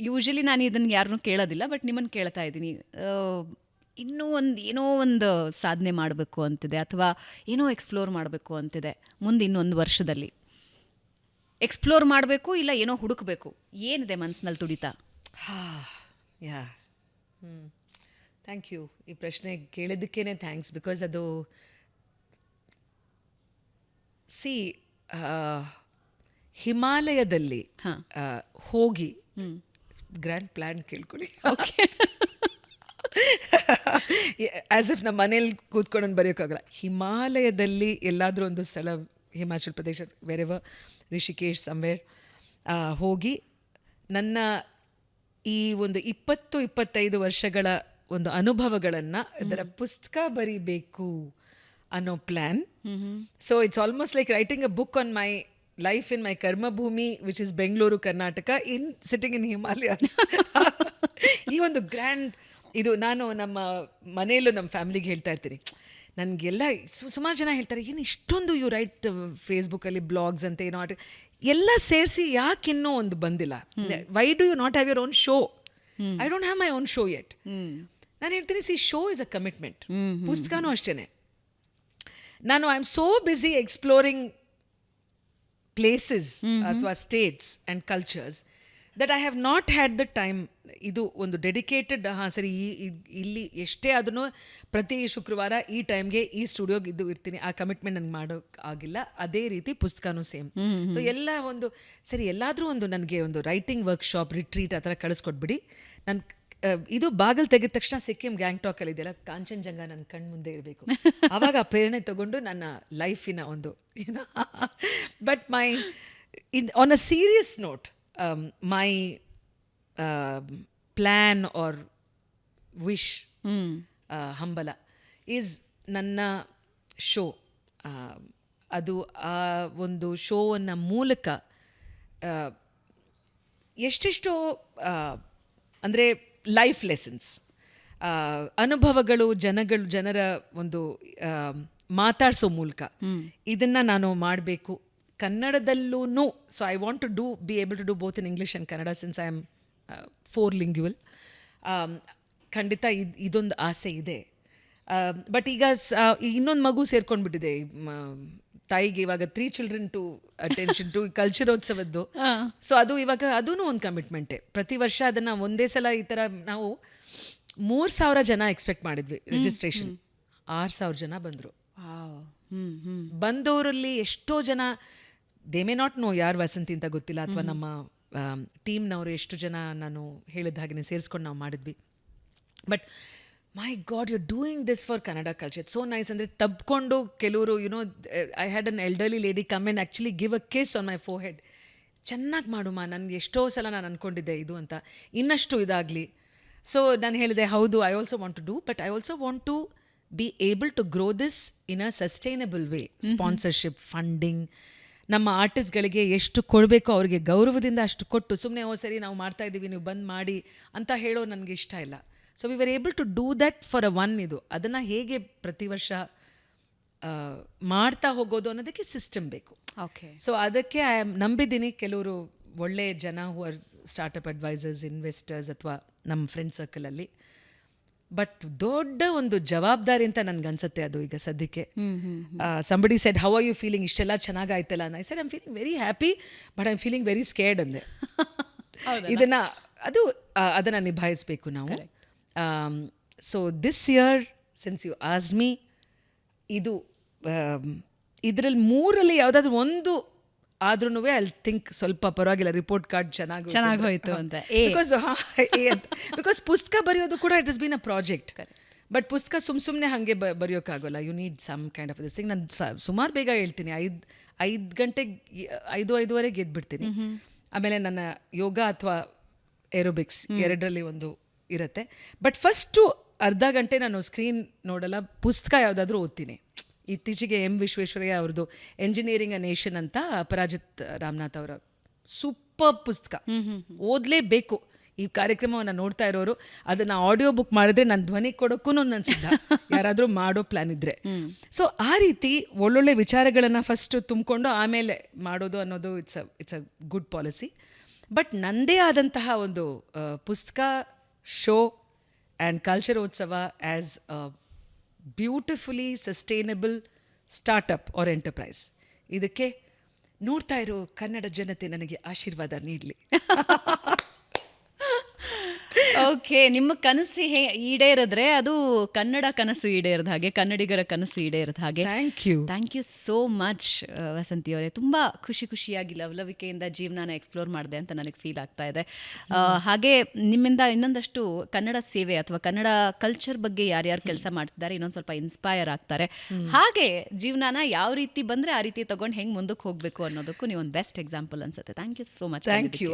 Usually ನಾನು ಇದನ್ನು ಯಾರನ್ನೂ ಕೇಳೋದಿಲ್ಲ, ಬಟ್ ನಿಮ್ಮನ್ನು ಕೇಳ್ತಾ ಇದ್ದೀನಿ. ಇನ್ನೂ ಏನೋ ಒಂದು ಸಾಧನೆ ಮಾಡಬೇಕು ಅಂತಿದೆ, ಅಥವಾ ಏನೋ ಎಕ್ಸ್ಪ್ಲೋರ್ ಮಾಡಬೇಕು ಅಂತಿದೆ ಮುಂದೆ ಇನ್ನೊಂದು ವರ್ಷದಲ್ಲಿ. ಎಕ್ಸ್ಪ್ಲೋರ್ ಮಾಡಬೇಕು ಇಲ್ಲ ಏನೋ ಹುಡುಕಬೇಕು, ಏನಿದೆ ಮನಸ್ಸಿನಲ್ಲಿ ತುಡಿತಾ? Yeah thank you. ಈ ಪ್ರಶ್ನೆ ಕೇಳಿದ್ದಕ್ಕೇ ಥ್ಯಾಂಕ್ಸ್. ಬಿಕಾಸ್ ಅದು ಸಿ ಹಿಮಾಲಯದಲ್ಲಿ ಹೋಗಿ ಗ್ರ್ಯಾಂಡ್ ಪ್ಲ್ಯಾನ್ ಕೇಳ್ಕೊಳ್ಳಿ. ಓಕೆ. ಆ್ಯಸ್ ಇಫ್ ನಮ್ಮ ಮನೇಲಿ ಕೂತ್ಕೊಂಡು ಬರೆಯೋಕ್ಕಾಗಲ್ಲ. ಹಿಮಾಲಯದಲ್ಲಿ ಎಲ್ಲಾದರೂ ಒಂದು ಸ್ಥಳ, ಹಿಮಾಚಲ್ ಪ್ರದೇಶ, ವೆರೆವರ್, ರಿಷಿಕೇಶ್, ಸಮ್ವೇರ್ ಹೋಗಿ ನನ್ನ ಈ ಒಂದು 20-25 ವರ್ಷಗಳ ಒಂದು ಅನುಭವಗಳನ್ನು ಇದರ ಪುಸ್ತಕ ಬರೀಬೇಕು ಅನ್ನೋ plan. So it's almost like writing a book on my life in my karmabhoomi, which is Bengaluru, Karnataka, in sitting in Himalayas. ಈ ಒಂದು ಗ್ರ್ಯಾಂಡ್ ಇದು ನಾನು ನಮ್ಮ ಮನೆಯಲ್ಲೂ ನಮ್ಮ ಫ್ಯಾಮಿಲಿಗೆ ಹೇಳ್ತಾ ಇರ್ತೀನಿ. ನನಗೆಲ್ಲ ಸುಮಾರು ಜನ ಹೇಳ್ತಾರೆ, ಏನು ಇಷ್ಟೊಂದು ಯು ರೈಟ್ ಫೇಸ್ಬುಕ್ಕಲ್ಲಿ ಬ್ಲಾಗ್ಸ್ ಅಂತ ಏನೋ ಎಲ್ಲ ಸೇರಿಸಿ ಯಾಕೆ ಇನ್ನೂ ಒಂದು ಬಂದಿಲ್ಲ? Why do you not have your own show? I don't have my own show yet. ನಾನು ಹೇಳ್ತೀನಿ, see show is a commitment. ಪುಸ್ತಕನೂ ಅಷ್ಟೇ. ನಾನು I am so busy exploring places ಅಥವಾ states and cultures that I have not had the time. ಇದು ಒಂದು dedicated, ಸರಿ ಇಲ್ಲಿ ಎಷ್ಟೇ ಆದ್ರೂ ಪ್ರತಿ ಶುಕ್ರವಾರ ಈ ಟೈಮ್ಗೆ ಈ ಸ್ಟುಡಿಯೋಗೆ ಇರ್ತೀನಿ, ಆ ಕಮಿಟ್ಮೆಂಟ್ ನನಗೆ ಮಾಡೋಕೆ ಆಗಿಲ್ಲ. ಅದೇ ರೀತಿ ಪುಸ್ತಕನೂ ಸೇಮ್. ಸೊ ಎಲ್ಲ ಒಂದು ಸರಿ, ಎಲ್ಲಾದರೂ ಒಂದು ನನಗೆ ಒಂದು ರೈಟಿಂಗ್ ವರ್ಕ್ಶಾಪ್, ರಿಟ್ರೀಟ್ ಆ ಥರ ಕಳಿಸ್ಕೊಟ್ಬಿಡಿ. ನಾನು ಇದು ಬಾಗಿಲು ತೆಗೆದ ತಕ್ಷಣ ಸಿಕ್ಕಿಂ ಗ್ಯಾಂಗ್ಟಾಕಲ್ಲಿ ಇದೆಯಲ್ಲ, ಕಾಂಚನಜಂಗ ನನ್ನ ಕಣ್ಣು ಮುಂದೆ ಇರಬೇಕು. ಆವಾಗ ಆ ಪ್ರೇರಣೆ ತಗೊಂಡು ನನ್ನ ಲೈಫಿನ ಒಂದು but my on a serious note, my plan or wish, ಹಂಬಲ is ನನ್ನ ಶೋ. ಅದು ಆ ಒಂದು ಶೋವನ್ನು ಮೂಲಕ ಎಷ್ಟೆಷ್ಟೋ ಅಂದರೆ ಲೈಫ್ ಲೆಸನ್ಸ್, ಅನುಭವಗಳು, ಜನರ ಒಂದು ಮಾತಾಡಿಸೋ ಮೂಲಕ ಇದನ್ನು ನಾನು ಮಾಡಬೇಕು ಕನ್ನಡದಲ್ಲೂ. So I want to be able to do both in English and Kannada, since I am 4 lingual. ಖಂಡಿತ ಇದೊಂದು ಆಸೆ ಇದೆ. ಬಟ್ ಈಗ ಇನ್ನೊಂದು ಮಗು ಸೇರ್ಕೊಂಡ್ಬಿಟ್ಟಿದೆ ತಾಯಿಗೆ. ಇವಾಗ 3 children ಟು ಅಟೆನ್ಷನ್ ಟು ಕಲ್ಚರೋತ್ಸವದ್ದು. ಸೊ ಅದು ಇವಾಗ ಅದೂ ಒಂದು ಕಮಿಟ್ಮೆಂಟೇ. ಪ್ರತಿ ವರ್ಷ ಅದನ್ನು ಒಂದೇ ಸಲ ಈ ಥರ ನಾವು 3,000 ಜನ ಎಕ್ಸ್ಪೆಕ್ಟ್ ಮಾಡಿದ್ವಿ ರಿಜಿಸ್ಟ್ರೇಷನ್. 6,000 ಜನ ಬಂದರು. ಬಂದವರಲ್ಲಿ ಎಷ್ಟೋ ಜನ ದೇ ಮೇ ನಾಟ್ ನೋ ಯಾರು ವಸಂತಿ ಅಂತ ಗೊತ್ತಿಲ್ಲ, ಅಥವಾ ನಮ್ಮ ಟೀಮ್ನವರು ಎಷ್ಟು ಜನ ನಾನು ಹೇಳಿದ ಹಾಗೆ ಸೇರಿಸ್ಕೊಂಡು ನಾವು ಮಾಡಿದ್ವಿ. But my God, you doing this for Kannada culture, it's so nice. ಅಂದರೆ ತಬ್ಕೊಂಡು ಕೆಲವರು I had an elderly lady come and actually give a kiss on my forehead. ಚೆನ್ನಾಗಿ ಮಾಡುಮ್ಮ, ನನಗೆ ಎಷ್ಟೋ ಸಲ ನಾನು ಅಂದ್ಕೊಂಡಿದ್ದೆ ಇದು ಅಂತ, ಇನ್ನಷ್ಟು ಇದಾಗಲಿ. ಸೊ ನಾನು ಹೇಳಿದೆ, ಹೌದು, I also want to do, but I also want to be able to grow this in a sustainable way. Sponsorship, funding, ನಮ್ಮ ಆರ್ಟಿಸ್ಟ್ಗಳಿಗೆ ಎಷ್ಟು ಕೊಡಬೇಕು ಅವ್ರಿಗೆ ಗೌರವದಿಂದ ಅಷ್ಟು ಕೊಟ್ಟು, ಸುಮ್ಮನೆ ಸರಿ ನಾವು ಮಾಡ್ತಾ ಇದ್ದೀವಿ ನೀವು ಬಂದು ಮಾಡಿ ಅಂತ ಹೇಳೋ ನನಗೆ ಇಷ್ಟ ಇಲ್ಲ. So we were able to do that for a one. ಇದು ಅದನ್ನು ಹೇಗೆ ಪ್ರತಿ ವರ್ಷ ಮಾಡ್ತಾ ಹೋಗೋದು ಅನ್ನೋದಕ್ಕೆ ಸಿಸ್ಟಮ್ ಬೇಕು. ಓಕೆ. ಸೊ ಅದಕ್ಕೆ ಐ ಆಮ್ ನಂಬಿದ್ದೀನಿ ಕೆಲವರು ಒಳ್ಳೆ ಜನ who are startup advisors, investors ಅಥವಾ ನಮ್ಮ ಫ್ರೆಂಡ್ ಸರ್ಕಲಲ್ಲಿ. ಬಟ್ ದೊಡ್ಡ ಒಂದು ಜವಾಬ್ದಾರಿ ಅಂತ ನನ್ಗನ್ಸುತ್ತೆ ಅದು ಈಗ ಸದ್ಯಕ್ಕೆ. Somebody said, how are you feeling, ಇಷ್ಟೆಲ್ಲ ಚೆನ್ನಾಗಾಯ್ತಲ್ಲ? I said, I am feeling very happy, but I am feeling very scared ಅಂದೆ. ಅದನ್ನು ನಿಭಾಯಿಸಬೇಕು ನಾವು. So this year, since you asked me, ಇದರಲ್ಲಿ 3ರಲ್ಲಿ ಯಾವುದಾದ್ರೂ ಒಂದು ಆದ್ರೂ ಐ ಥಿಂಕ್ ಸ್ವಲ್ಪ ಪರವಾಗಿಲ್ಲ, ರಿಪೋರ್ಟ್ ಕಾರ್ಡ್ ಚೆನ್ನಾಗಿ ಹೋಯ್ತು ಅಂತ. ಬಿಕಾಸ್ ಪುಸ್ತಕ ಬರೆಯೋದು ಕೂಡ it is been a project. But ಪುಸ್ತಕ ಸುಮ್ಮನೆ ಹಾಗೆ ಬರೆಯೋಕ್ಕಾಗೋಲ್ಲ. You need some kind of this thing. ನಾನು ಸುಮಾರು ಬೇಗ ಹೇಳ್ತೀನಿ, 5 ಗಂಟೆಗೆ 5:05 ಎದ್ಬಿಡ್ತೀನಿ. ಆಮೇಲೆ ನನ್ನ ಯೋಗ ಅಥವಾ ಏರೋಬಿಕ್ಸ್ 2ರಲ್ಲಿ ಒಂದು ಇರುತ್ತೆ. ಬಟ್ ಫಸ್ಟು ಅರ್ಧ ಗಂಟೆ ನಾನು ಸ್ಕ್ರೀನ್ ನೋಡಲ್ಲ, ಪುಸ್ತಕ ಯಾವುದಾದ್ರೂ ಓದ್ತೀನಿ. ಇತ್ತೀಚೆಗೆ ಎಂ ವಿಶ್ವೇಶ್ವರಯ್ಯ ಅವ್ರದ್ದು ಎಂಜಿನಿಯರಿಂಗ್ ಅ ನೇಷನ್ ಅಂತ, ಅಪರಾಜಿತ್ ರಾಮನಾಥ್ ಅವರ ಸೂಪರ್ ಪುಸ್ತಕ, ಓದಲೇಬೇಕು. ಈ ಕಾರ್ಯಕ್ರಮವನ್ನು ನೋಡ್ತಾ ಇರೋರು ಅದನ್ನು ಆಡಿಯೋ ಬುಕ್ ಮಾಡಿದ್ರೆ ನಾನು ಧ್ವನಿ ಕೊಡೋಕ್ಕೂ ನಾನು ಸಿದ್ಧ, ಯಾರಾದರೂ ಮಾಡೋ ಪ್ಲ್ಯಾನ್ ಇದ್ದರೆ. ಸೊ ಆ ರೀತಿ ಒಳ್ಳೊಳ್ಳೆ ವಿಚಾರಗಳನ್ನು ಫಸ್ಟು ತುಂಬಿಕೊಂಡು ಆಮೇಲೆ ಮಾಡೋದು ಅನ್ನೋದು it's a good policy. But ನನ್ನದೇ ಆದಂತಹ ಒಂದು ಪುಸ್ತಕ ಶೋ ಆ್ಯಂಡ್ ಕಲ್ಚರೋತ್ಸವ as a beautifully sustainable startup or enterprise, ಇದಕ್ಕೆ ನೋಡ್ತಾ ಇರೋ ಕನ್ನಡ ಜನತೆ ನನಗೆ ಆಶೀರ್ವಾದ ನೀಡಲಿ. ಓಕೆ, ನಿಮ್ಮ ಕನಸು ಈಡೇರಿದ್ರೆ ಅದು ಕನ್ನಡ ಕನಸು ಈಡೇರಿದ ಹಾಗೆ, ಕನ್ನಡಿಗರ ಕನಸು ಈಡೇರಿದ ಹಾಗೆ. Thank you so much Vasanthi ಅವರೇ. ತುಂಬ ಖುಷಿಯಾಗಿ ಲವಲವಿಕೆಯಿಂದ ಜೀವನನ ಎಕ್ಸ್ಪ್ಲೋರ್ ಮಾಡಿದೆ ಅಂತ ನನಗೆ ಫೀಲ್ ಆಗ್ತಾ ಇದೆ. ಹಾಗೆ ನಿಮ್ಮಿಂದ ಇನ್ನೊಂದಷ್ಟು ಕನ್ನಡ ಸೇವೆ ಅಥವಾ ಕನ್ನಡ ಕಲ್ಚರ್ ಬಗ್ಗೆ ಯಾರ್ಯಾರು ಕೆಲಸ ಮಾಡ್ತಿದ್ದಾರೆ ಇನ್ನೊಂದು ಸ್ವಲ್ಪ ಇನ್ಸ್ಪೈರ್ ಆಗ್ತಾರೆ. ಹಾಗೆ ಜೀವನನ ಯಾವ ರೀತಿ ಬಂದರೆ ಆ ರೀತಿ ತಗೊಂಡು ಹೆಂಗೆ ಮುಂದಕ್ಕೆ ಹೋಗಬೇಕು ಅನ್ನೋದಕ್ಕೂ ನೀವು ಒಂದು ಬೆಸ್ಟ್ ಎಕ್ಸಾಂಪಲ್ ಅನ್ಸುತ್ತೆ. Thank you so much. Thank you.